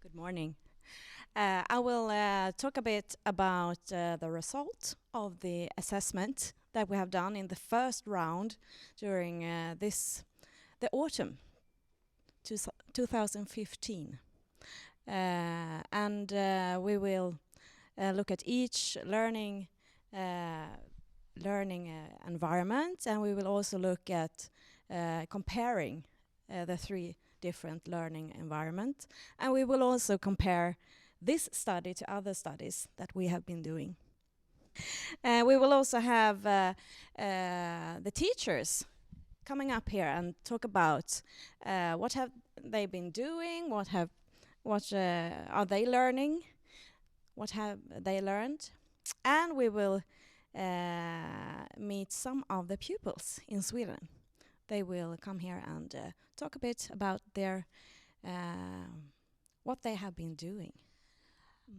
Good morning. I will talk a bit about the result of the assessment that we have done in the first round during the autumn 2015. And we will look at each learning environment, and we will also look at comparing the three different learning environment, and we will also compare this study to other studies that we have been doing. We will also have the teachers coming up here and talk about what have they been doing, what are they learning, what have they learned, and we will meet some of the pupils in Sweden. They will come here and talk a bit about their what they have been doing.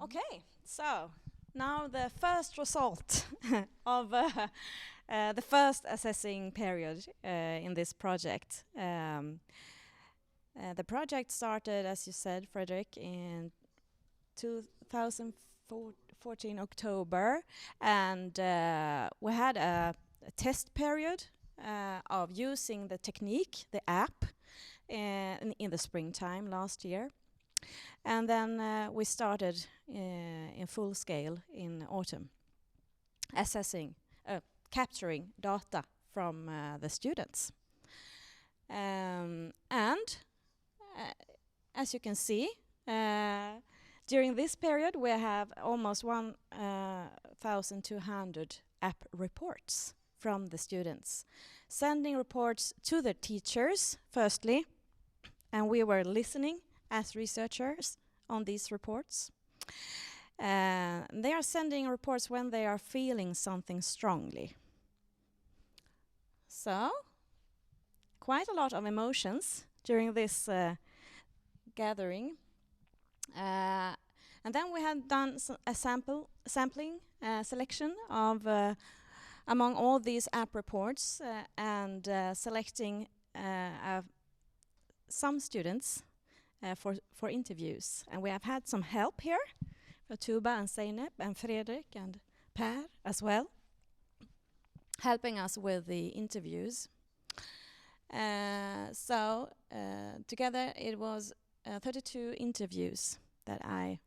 Okay, so now the first result of the first assessing period in this project. The project started, as you said, Fredrik, in 2014 October, and we had a test period of using the technique, the app, in the springtime last year. And then we started in full scale in autumn, capturing data from the students. And as you can see, during this period we have almost 1,200 app reports from the students, sending reports to the teachers firstly, and we were listening as researchers on these reports. They are sending reports when they are feeling something strongly. So, quite a lot of emotions during this gathering. And then we had done a sampling selection of among all these app reports and selecting some students for interviews. And we have had some help here, Tuba and Zeynep and Fredrik and Per as well, helping us with the interviews. So together it was 32 interviews that I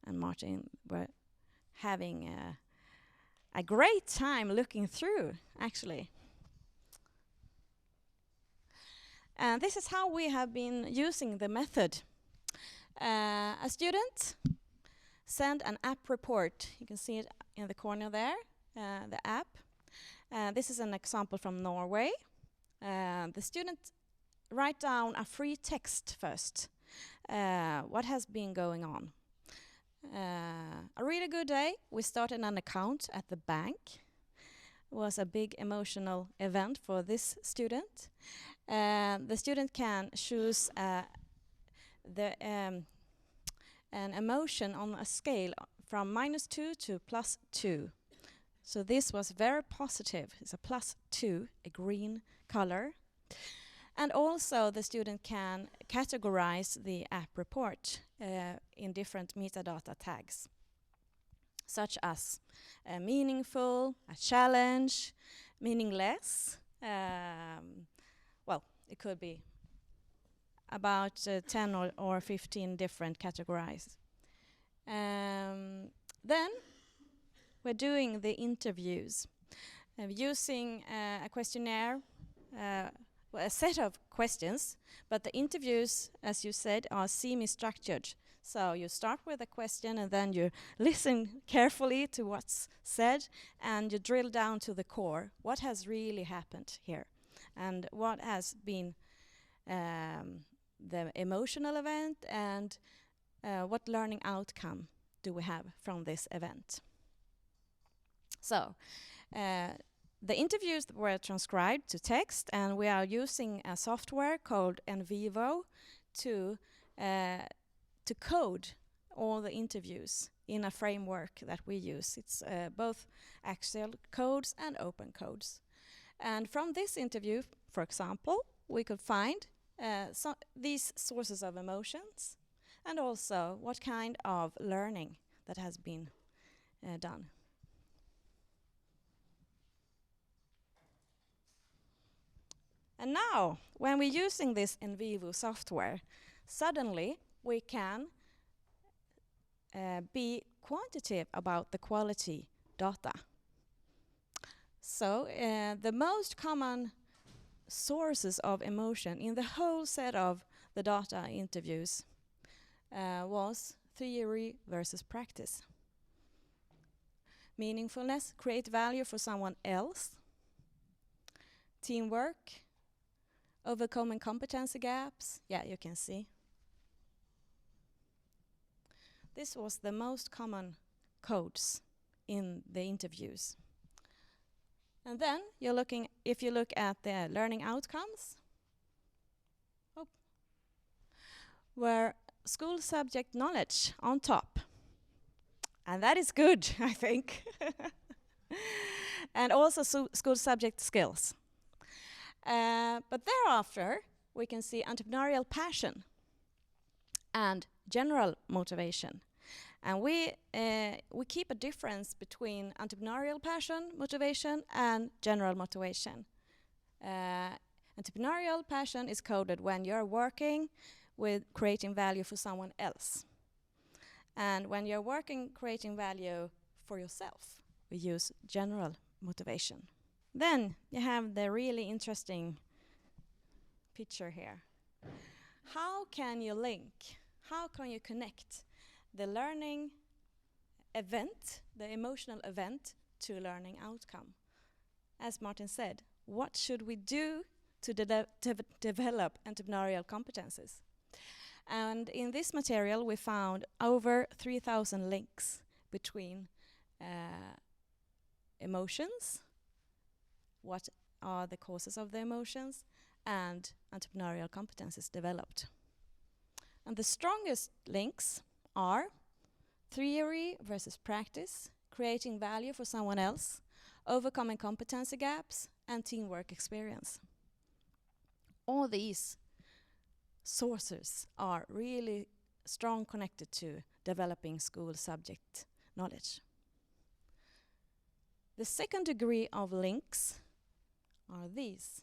and Martin were having a great time looking through, actually. And this is how we have been using the method. A student sent an app report. You can see it in the corner there, the app. This is an example from Norway. The student write down a free text first. What has been going on? A really good day. We started an account at the bank. It was a big emotional event for this student. The student can choose an emotion on a scale from -2 to +2. So this was very positive. It's a +2, a green color. And also the student can categorize the app report in different metadata tags, such as meaningful, a challenge, meaningless. Well, it could be about 10 or 15 different categories. Then we're doing the interviews using a questionnaire, a set of questions, but the interviews, as you said, are semi-structured. So you start with a question and then you listen carefully to what's said and you drill down to the core. What has really happened here? And what has been the emotional event, and what learning outcome do we have from this event? So the interviews were transcribed to text, and we are using a software called NVivo to code all the interviews in a framework that we use. It's both Axial codes and open codes. And from this interview, for example, we could find these sources of emotions. and also what kind of learning that has been done. And now, when we're using this in vivo software, suddenly we can be quantitative about the quality data. So the most common sources of emotion in the whole set of the data interviews was theory versus practice. Meaningfulness, create value for someone else. Teamwork, overcoming competency gaps. Yeah, you can see. This was the most common codes in the interviews. And then if you look at the learning outcomes, were school subject knowledge on top. And that is good, I think. And also school subject skills. But thereafter, we can see entrepreneurial passion and general motivation. And we keep a difference between entrepreneurial passion, motivation, and general motivation. Entrepreneurial passion is coded when you're working with creating value for someone else. And when you're working creating value for yourself, we use general motivation. Then you have the really interesting picture here. How can you connect the learning event, the emotional event, to learning outcome? As Martin said, what should we do to develop entrepreneurial competences? And in this material we found over 3,000 links between emotions, what are the causes of the emotions, and entrepreneurial competences developed. And the strongest links are theory versus practice, creating value for someone else, overcoming competency gaps, and teamwork experience. All these sources are really strong connected to developing school subject knowledge. The second degree of links are these.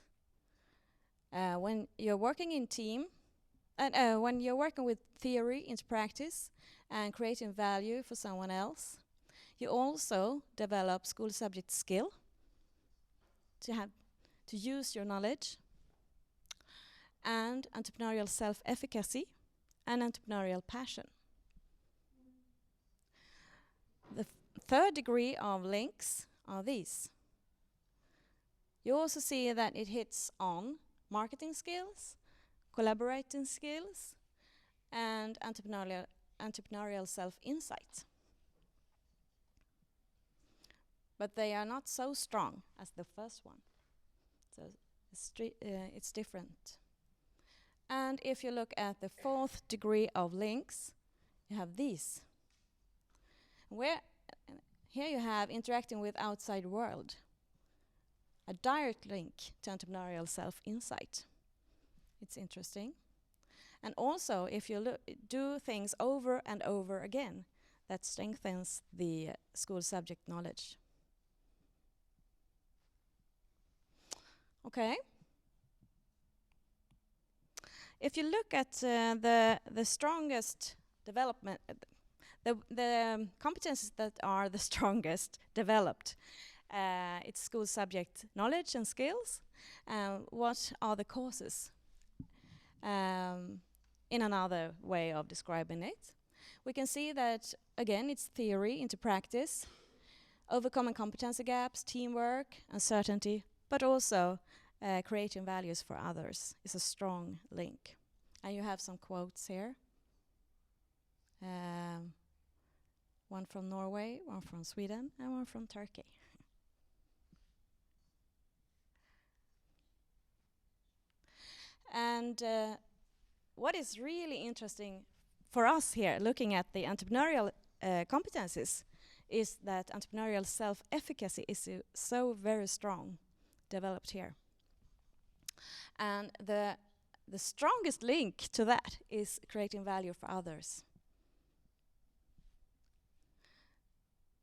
When you're working in team, and when you're working with theory into practice and creating value for someone else, you also develop school subject skill to use your knowledge, and entrepreneurial self-efficacy and entrepreneurial passion. The third degree of links are these. You also see that it hits on marketing skills, collaborating skills, and entrepreneurial self-insight. But they are not so strong as the first one. So it's different. And if you look at the fourth degree of links, you have these. Here you have interacting with outside world, a direct link to entrepreneurial self-insight. It's interesting. And also, if you do things over and over again, that strengthens the school subject knowledge. Okay. If you look at the strongest development, the competences that are the strongest developed, it's school subject knowledge and skills. What are the causes? In another way of describing it, we can see that, again, it's theory into practice, overcoming competency gaps, teamwork, uncertainty, but also creating values for others is a strong link. And you have some quotes here. One from Norway, one from Sweden, and one from Turkey. And what is really interesting for us here, looking at the entrepreneurial competencies, is that entrepreneurial self-efficacy is so very strong, developed here. And the the strongest link to that is creating value for others.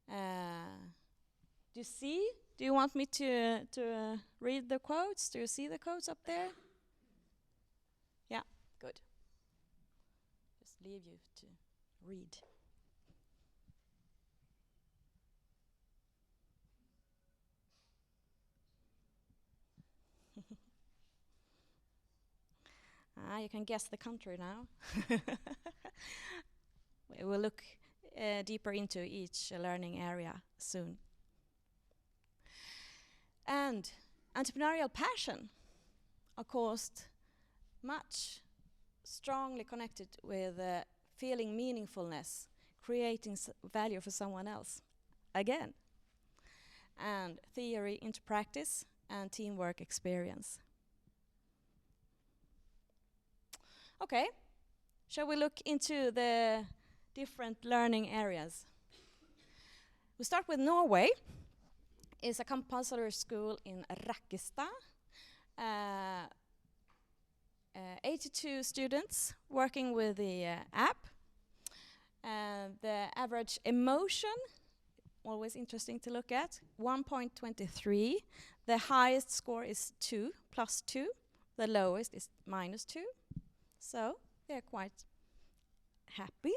Do you see? Do you want me to read the quotes? Do you see the quotes up there? Yeah, good. Just leave you to read. You can guess the country now. We will look deeper into each learning area soon. And entrepreneurial passion, of course, much strongly connected with feeling meaningfulness, creating value for someone else, again. And theory into practice and teamwork experience. Okay, shall we look into the different learning areas? We start with Norway. It's a compulsory school in Rakkestad. 82 students working with the app. The average emotion, always interesting to look at, 1.23. The highest score is 2, +2. The lowest is -2. So they're quite happy.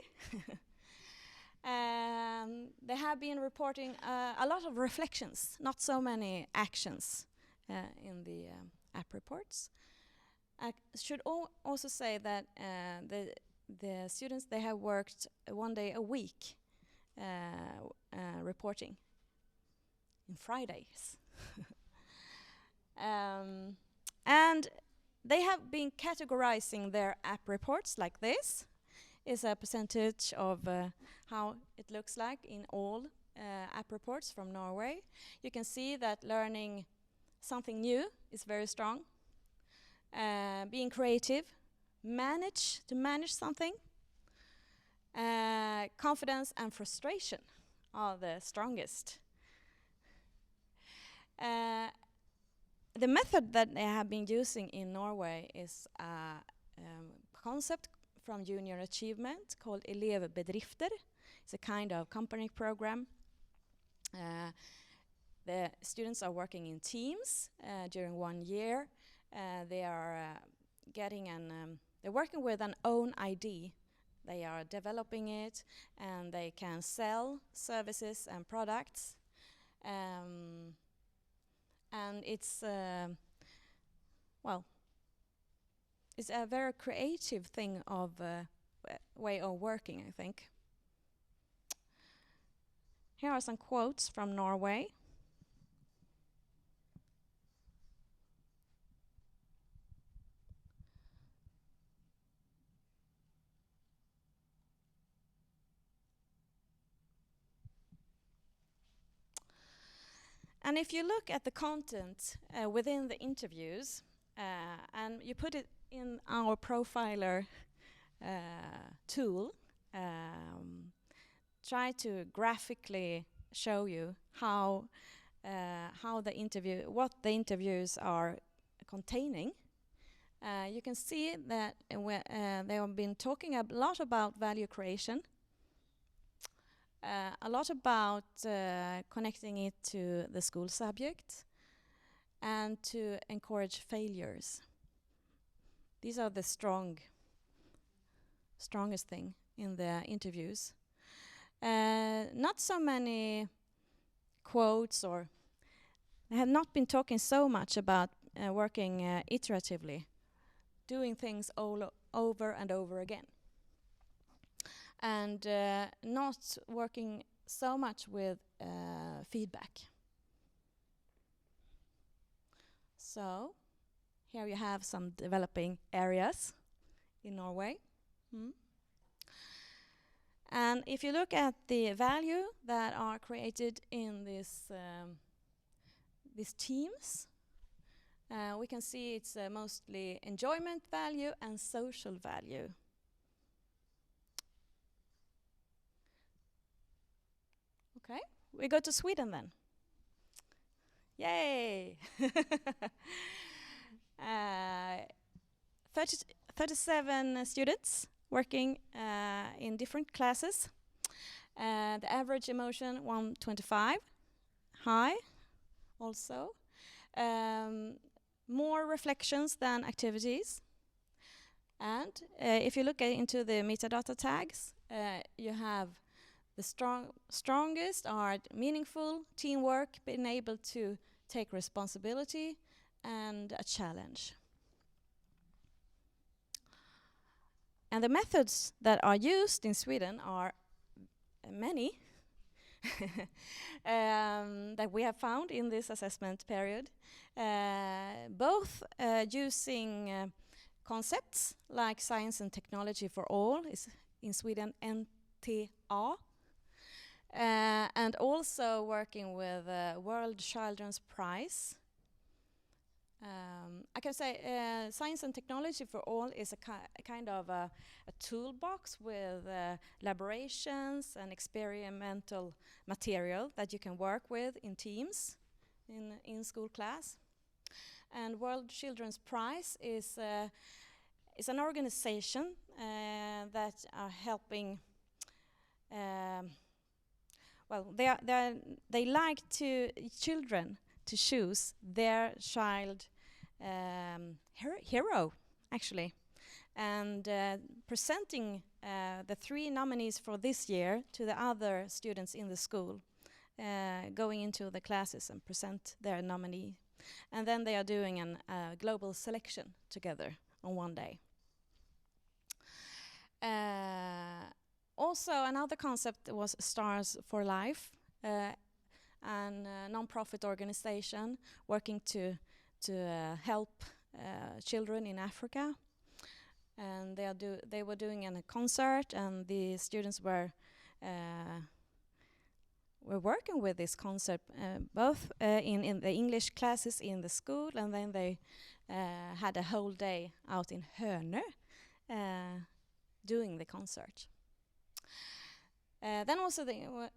They have been reporting a lot of reflections, not so many actions in the app reports. I should also say that the students, they have worked 1 day a week reporting in Fridays. And they have been categorizing their app reports like this. Is a percentage of how it looks like in all app reports from Norway. You can see that learning something new is very strong. Being creative, to manage something. Confidence and frustration are the strongest. The method that they have been using in Norway is a concept from Junior Achievement called elevbedrifter. It's a kind of company program. The students are working in teams during 1 year. They are they're working with an own ID. They are developing it, and they can sell services and products. And it's it's a very creative thing of way of working, I think. Here are some quotes from Norway. And if you look at the content within the interviews, and you put it in our profiler tool, try to graphically show you what the interviews are containing. You can see that they have been talking a lot about value creation, a lot about connecting it to the school subject, and to encourage failures. These are the strongest thing in the interviews. Not so many quotes, or they have not been talking so much about working iteratively, doing things all over and over again, and not working so much with feedback. So here you have some developing areas in Norway. And if you look at the value that are created in these teams, we can see it's mostly enjoyment value and social value. Okay, we go to Sweden then. Yay! 37 students working in different classes. The average emotion 125, high also. More reflections than activities. And if you look into the metadata tags, you have the strongest are meaningful, teamwork, being able to take responsibility, and a challenge. And the methods that are used in Sweden are many that we have found in this assessment period, both using concepts like science and technology for all, is in Sweden NTA, and also working with World Children's Prize. I can say science and technology for all is a kind of a toolbox with elaborations and experimental material that you can work with in teams in school class. And World Children's Prize is an organization that are helping. They like children to choose their child hero, actually, and presenting the 3 nominees for this year to the other students in the school, going into the classes and present their nominee. And then they are doing a global selection together on one day. Also, another concept was Stars for Life, and a non-profit organization working to help children in Africa. And they were doing a concert, and the students were working with this concept both in the English classes in the school, and then they had a whole day out in Hönö doing the concert. Then also the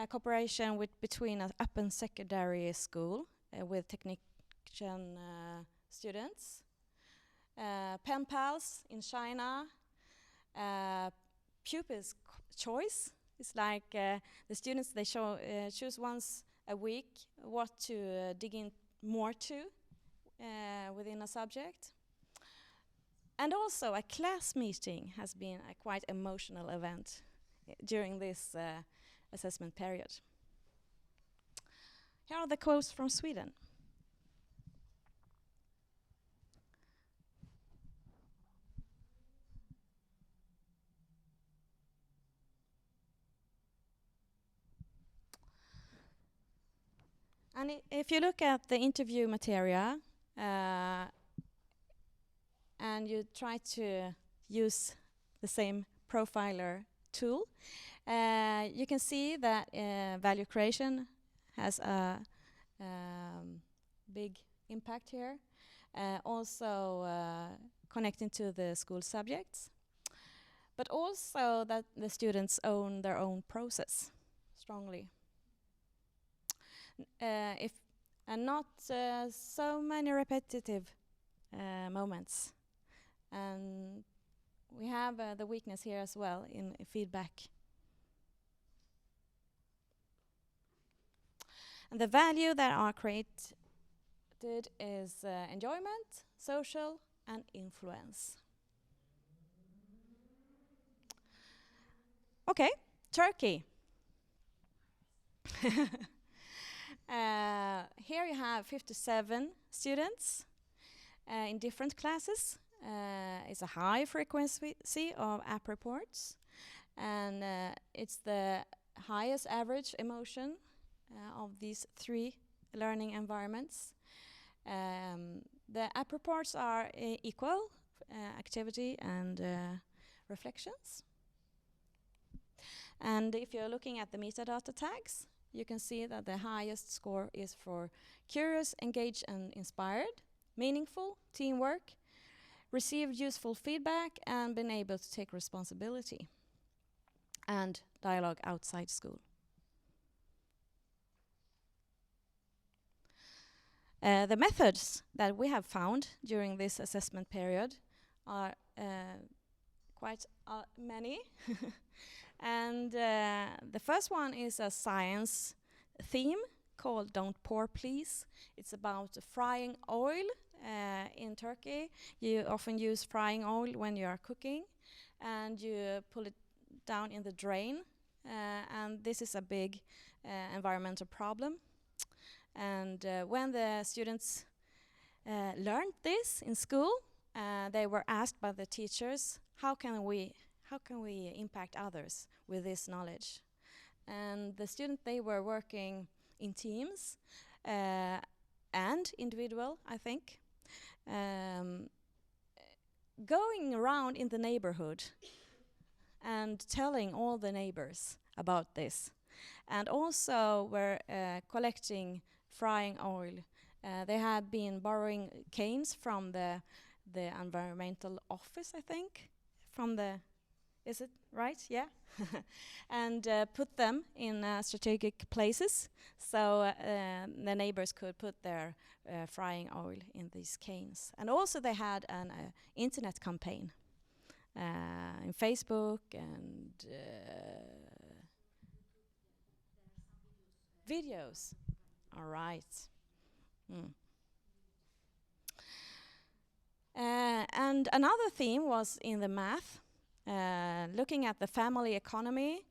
cooperation between an upper and secondary school with technician students, pen pals in China, pupils' choice. It's like the students, they choose once a week what to dig in more to within a subject. And also a class meeting has been a quite emotional event during this assessment period. Here are the quotes from Sweden. And if you look at the interview material and you try to use the same profiler tool, you can see that value creation has a big impact here. Also connecting to the school subjects, but also that the students own their own process strongly. And not so many repetitive moments. And we have the weakness here as well in feedback. And the value that are created is enjoyment, social, and influence. Okay, Turkey. Here you have 57 students in different classes. It's a high frequency of app reports, and it's the highest average emotion of these 3 learning environments. The app reports are equal, activity and reflections. And if you're looking at the metadata tags, you can see that the highest score is for curious, engaged and inspired, meaningful, teamwork, received useful feedback and been able to take responsibility, and dialogue outside school. The methods that we have found during this assessment period are quite many. And the first one is a science theme called Don't Pour Please. It's about frying oil. In Turkey, you often use frying oil when you are cooking, and you pull it down in the drain. And this is a big environmental problem. And when the students learned this in school, they were asked by the teachers, how can we impact others with this knowledge? And the students, they were working in teams and individual, I think, going around in the neighborhood and telling all the neighbors about this. And also were collecting frying oil. They had been borrowing canes from the environmental office, I think, from the, is it right? Yeah. And put them in strategic places, so the neighbors could put their frying oil in these canes. And also they had an internet campaign in Facebook and videos. All right. And another theme was in the math, looking at the family economy,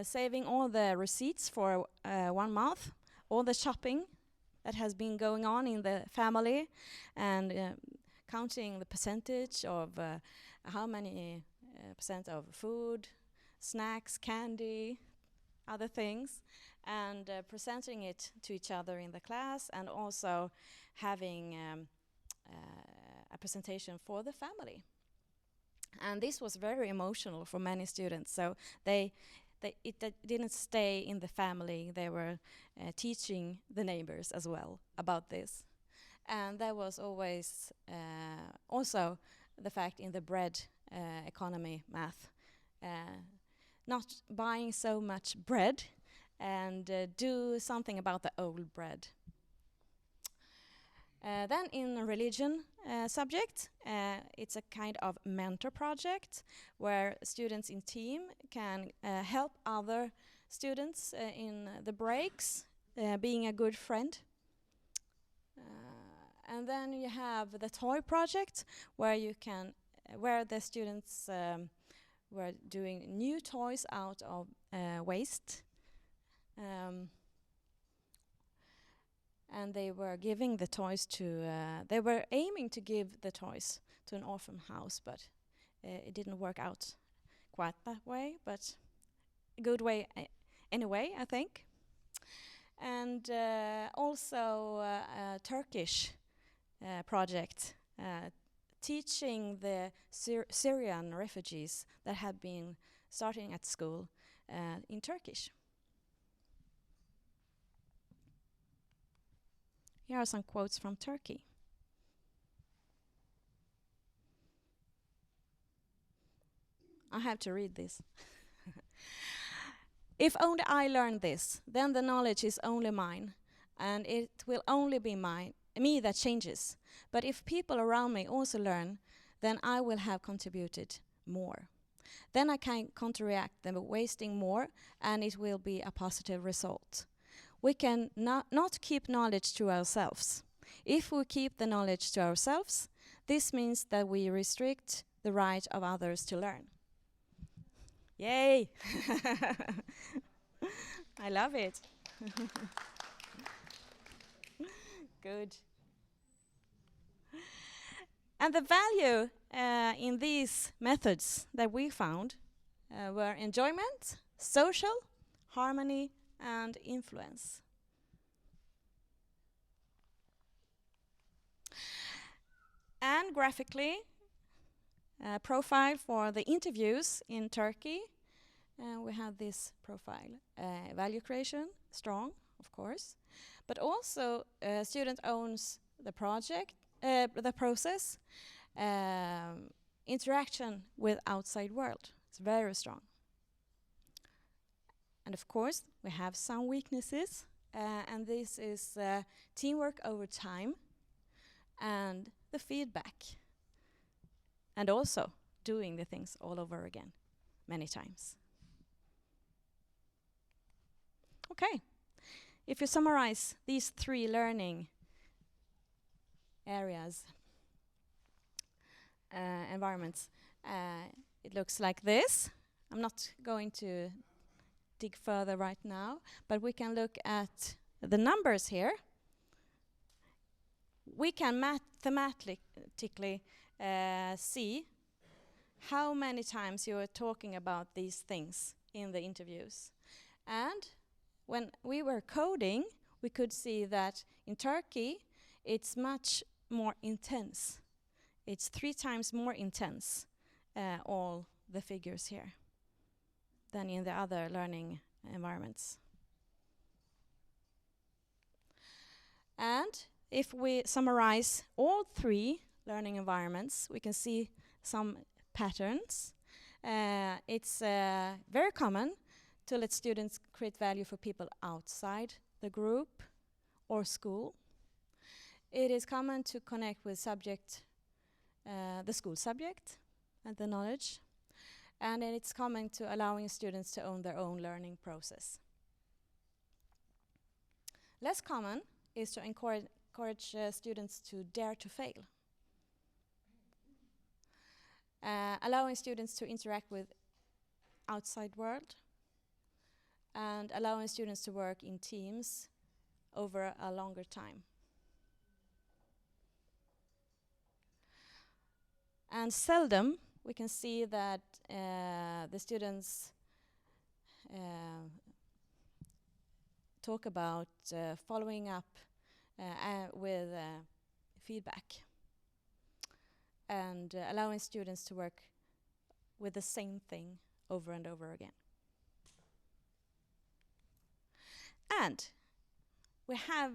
saving all the receipts for 1 month, all the shopping that has been going on in the family, and counting the percentage of how many percent of food, snacks, candy, other things, and presenting it to each other in the class, and also having a presentation for the family. And this was very emotional for many students, so it didn't stay in the family. They were teaching the neighbors as well about this. And there was always also the fact in the bread economy math, not buying so much bread, and do something about the old bread. Then in religion subject, it's a kind of mentor project where students in team can help other students in the breaks, being a good friend. And then you have the toy project where you can, where the students were doing new toys out of waste. And they were giving the toys to, they were aiming to give the toys to an orphan house, but it didn't work out quite that way, but a good way anyway, I think. And also a Turkish project teaching the Syrian refugees that had been starting at school in Turkish. Here are some quotes from Turkey. I have to read this. If only I learn this, then the knowledge is only mine, and it will only be me that changes. But if people around me also learn, then I will have contributed more. Then I can counteract them wasting more, and it will be a positive result. We can not keep knowledge to ourselves. If we keep the knowledge to ourselves, this means that we restrict the right of others to learn. Yay! I love it. Good. And the value in these methods that we found were enjoyment, social, harmony, and influence. And graphically, profile for the interviews in Turkey. We have this profile. Value creation, strong, of course. But also, student owns the project, the process, interaction with outside world. It's very strong. And of course, we have some weaknesses, and this is teamwork over time and the feedback. and also doing the things all over again, many times. Okay, if you summarize these 3 learning areas, environments, it looks like this. I'm not going to dig further right now, but we can look at the numbers here. We can mathematically see how many times you are talking about these things in the interviews. And when we were coding, we could see that in Turkey, it's much more intense. It's 3 times more intense, all the figures here, than in the other learning environments. And if we summarize all 3 learning environments, we can see some patterns. It's very common to let students create value for people outside the group or school. It is common to connect with the school subject and the knowledge. And it's common to allowing students to own their own learning process. Less common is to encourage students to dare to fail. Allowing students to interact with outside world, and allowing students to work in teams over a longer time. And seldom we can see that the students talk about following up with feedback and allowing students to work with the same thing over and over again. And we have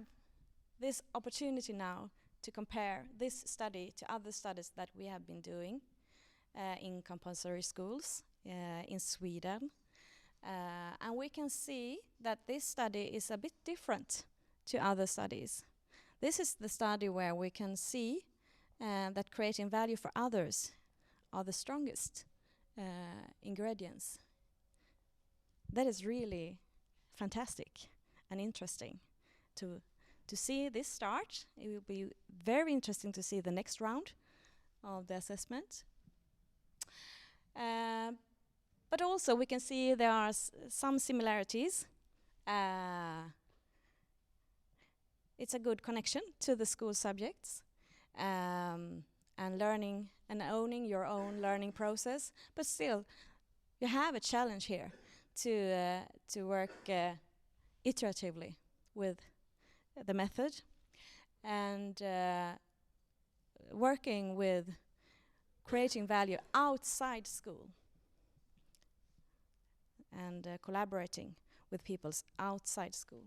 this opportunity now to compare this study to other studies that we have been doing in compulsory schools in Sweden. And we can see that this study is a bit different to other studies. This is the study where we can see that creating value for others are the strongest ingredients. That is really fantastic and interesting to see this start. It will be very interesting to see the next round of the assessment. But also we can see there are some similarities. It's a good connection to the school subjects and learning and owning your own learning process. But still, you have a challenge here to work iteratively with the method and working with creating value outside school and collaborating with people outside school.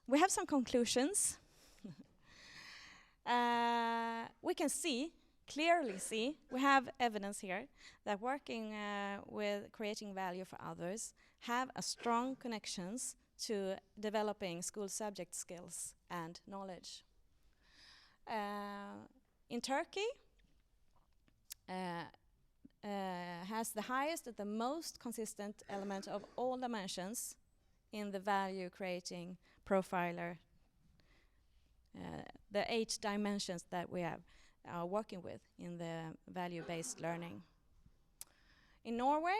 We have some conclusions. We can clearly see, we have evidence here that working with creating value for others have a strong connections to developing school subject skills and knowledge. In Turkey, has the highest and the most consistent element of all dimensions in the value creating profiler, the 8 dimensions that we are working with in the value-based learning. In Norway,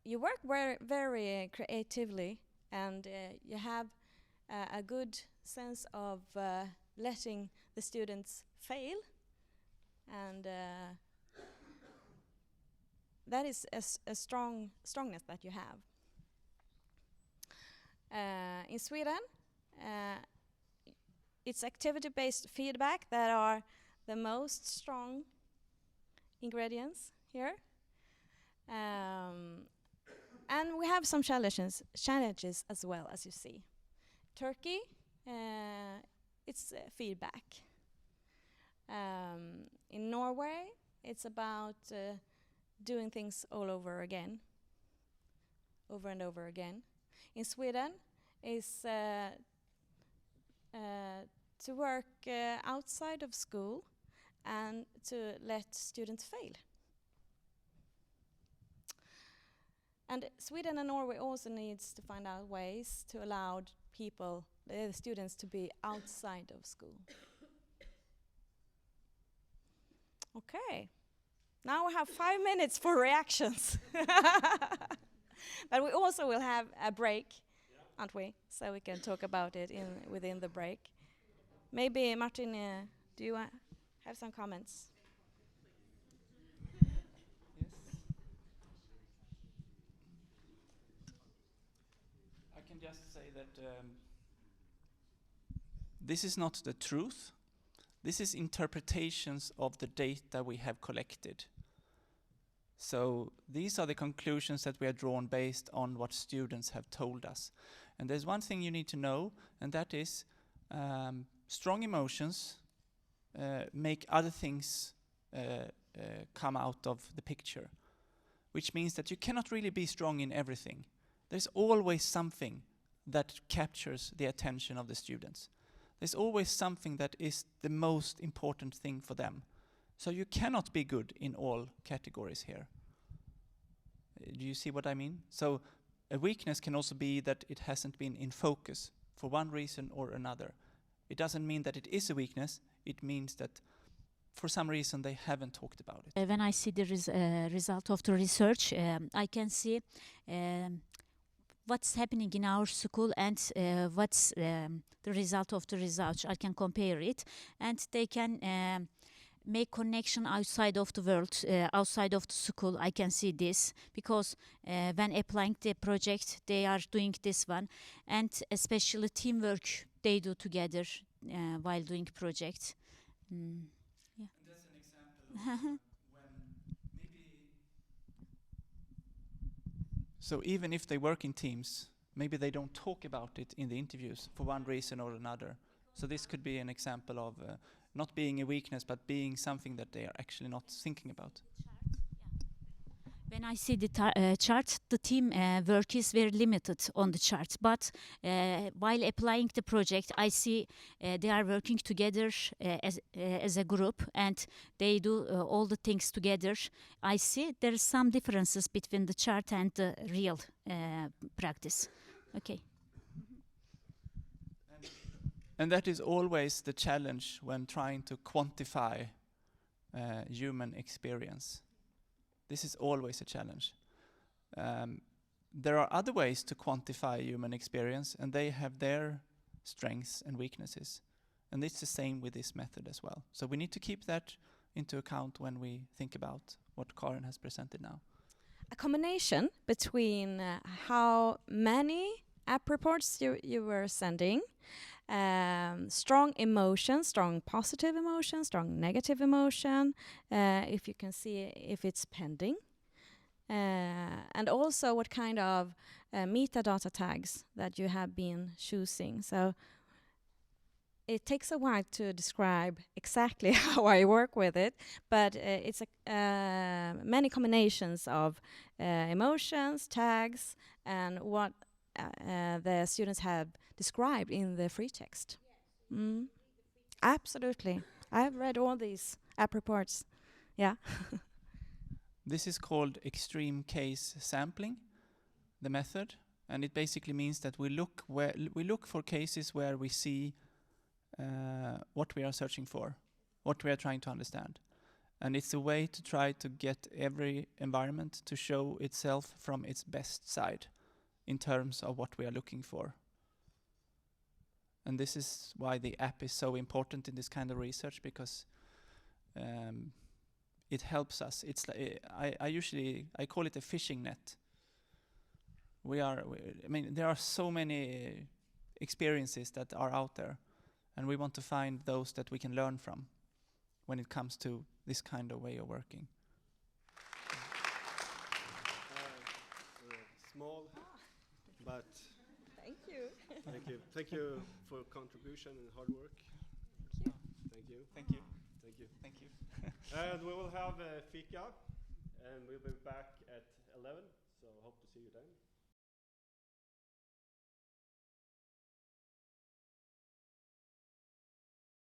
you work very creatively, and you have a good sense of letting the students fail, and that is a strongness that you have. In Sweden, it's activity-based feedback that are the most strong ingredients here. And we have some challenges as well, as you see. Turkey, it's feedback. In Norway, it's about doing things all over again, over and over again. In Sweden, is to work outside of school and to let students fail. And Sweden and Norway also needs to find out ways to allow people, the students, to be outside of school. Okay, now we have 5 minutes for reactions. But we also will have a break, aren't we? So we can talk about it within the break. Maybe Martin, do you have some comments? I can just say that this is not the truth. This is interpretations of the data we have collected. So these are the conclusions that we have drawn based on what students have told us. And there's one thing you need to know, and that is strong emotions make other things come out of the picture, which means that you cannot really be strong in everything. There's always something that captures the attention of the students. There's always something that is the most important thing for them. So you cannot be good in all categories here. Do you see what I mean? So a weakness can also be that it hasn't been in focus for one reason or another. It doesn't mean that it is a weakness. It means that for some reason they haven't talked about it. When I see the result of the research, I can see what's happening in our school and what's the result of the research. I can compare it, and they can make connection outside of the world, outside of the school. I can see this because when applying the project, they are doing this one, and especially teamwork they do together while doing projects. Yeah. And that's an example of when maybe. So even if they work in teams, maybe they don't talk about it in the interviews for one reason or another. So this could be an example of not being a weakness, but being something that they are actually not thinking about. When I see the chart, the team work is very limited on the chart. But while applying the project, I see they are working together as a group, and they do all the things together. I see there are some differences between the chart and the real practice. Okay. And that is always the challenge when trying to quantify human experience. This is always a challenge. There are other ways to quantify human experience, and they have their strengths and weaknesses. And it's the same with this method as well. So we need to keep that into account when we think about what Carin has presented now. A combination between how many app reports you were sending, strong emotion, strong positive emotion, strong negative emotion, if you can see if it's pending, and also what kind of metadata tags that you have been choosing. So it takes a while to describe exactly how I work with it, but it's many combinations of emotions, tags, and what the students have described in the free text. Absolutely. I've read all these app reports. Yeah. This is called extreme case sampling, the method, and it basically means that we look for cases where we see what we are searching for, what we are trying to understand. And it's a way to try to get every environment to show itself from its best side in terms of what we are looking for. And this is why the app is so important in this kind of research, because it helps us. It's I call it a fishing net. There are so many experiences that are out there, and we want to find those that we can learn from when it comes to this kind of way of working. Small, but Thank you. Thank you for your contribution and hard work. Thank you. Thank you. Thank you. Thank you. And we will have fika, and we'll be back at 11. So hope to see you then.